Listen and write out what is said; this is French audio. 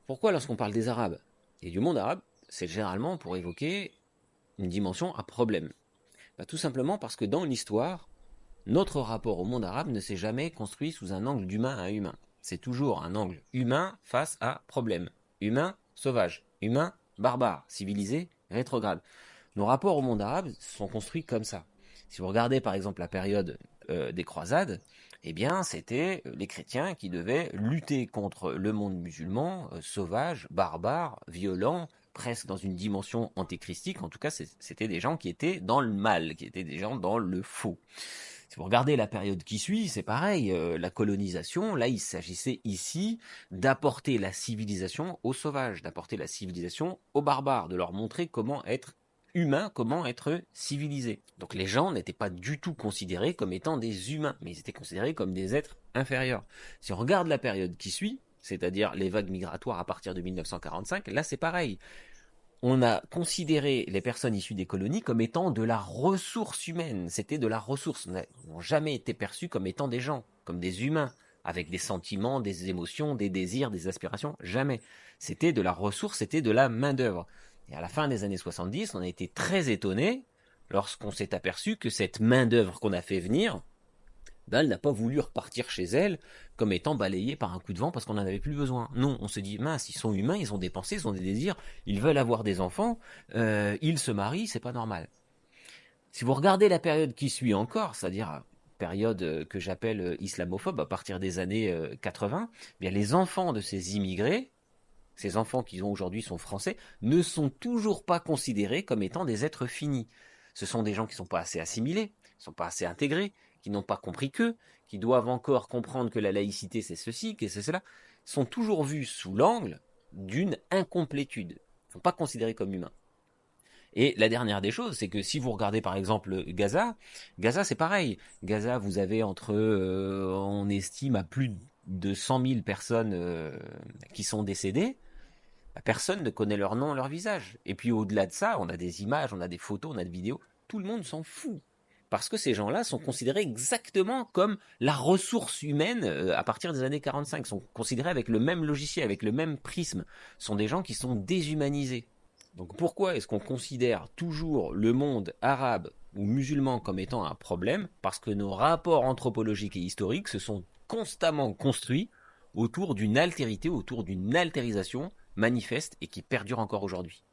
Pourquoi lorsqu'on parle des Arabes et du monde arabe, c'est généralement pour évoquer une dimension à problème? Tout simplement parce que dans l'histoire, notre rapport au monde arabe ne s'est jamais construit sous un angle d'humain à humain. C'est toujours un angle humain face à problème. Humain, sauvage. Humain, barbare. Civilisé, rétrograde. Nos rapports au monde arabe sont construits comme ça. Si vous regardez par exemple la période des croisades, eh bien c'était les chrétiens qui devaient lutter contre le monde musulman, sauvage, barbare, violent, presque dans une dimension antéchristique. En tout cas, c'était des gens qui étaient dans le mal, qui étaient des gens dans le faux. Si vous regardez la période qui suit, c'est pareil, la colonisation, là il s'agissait ici d'apporter la civilisation aux sauvages, d'apporter la civilisation aux barbares, de leur montrer comment être humain, comment être civilisé. Donc les gens n'étaient pas du tout considérés comme étant des humains, mais ils étaient considérés comme des êtres inférieurs. Si on regarde la période qui suit, c'est-à-dire les vagues migratoires à partir de 1945, là c'est pareil. On a considéré les personnes issues des colonies comme étant de la ressource humaine. C'était de la ressource. Ils n'ont jamais été perçus comme étant des gens, comme des humains, avec des sentiments, des émotions, des désirs, des aspirations. Jamais. C'était de la ressource, c'était de la main-d'œuvre. Et à la fin des années 70, on a été très étonnés lorsqu'on s'est aperçu que cette main-d'œuvre qu'on a fait venir, elle n'a pas voulu repartir chez elle comme étant balayée par un coup de vent parce qu'on n'en avait plus besoin. Non, on se dit, mince, ils sont humains, ils ont des pensées, ils ont des désirs, ils veulent avoir des enfants, ils se marient, c'est pas normal. Si vous regardez la période qui suit encore, c'est-à-dire période que j'appelle islamophobe, à partir des années 80, eh bien les enfants de ces immigrés, ces enfants qui aujourd'hui sont français, ne sont toujours pas considérés comme étant des êtres finis. Ce sont des gens qui ne sont pas assez assimilés, qui ne sont pas assez intégrés, qui n'ont pas compris qu'eux, qui doivent encore comprendre que la laïcité c'est ceci, que c'est cela, sont toujours vus sous l'angle d'une incomplétude. Ils ne sont pas considérés comme humains. Et la dernière des choses, c'est que si vous regardez par exemple Gaza, Gaza c'est pareil. Gaza, vous avez on estime à plus de 100 000 personnes qui sont décédées. Personne ne connaît leur nom, leur visage. Et puis au-delà de ça, on a des images, on a des photos, on a des vidéos. Tout le monde s'en fout. Parce que ces gens-là sont considérés exactement comme la ressource humaine à partir des années 45. Ils sont considérés avec le même logiciel, avec le même prisme. Ce sont des gens qui sont déshumanisés. Donc pourquoi est-ce qu'on considère toujours le monde arabe ou musulman comme étant un problème? Parce que nos rapports anthropologiques et historiques se sont constamment construits autour d'une altérité, autour d'une altérisation manifeste et qui perdure encore aujourd'hui.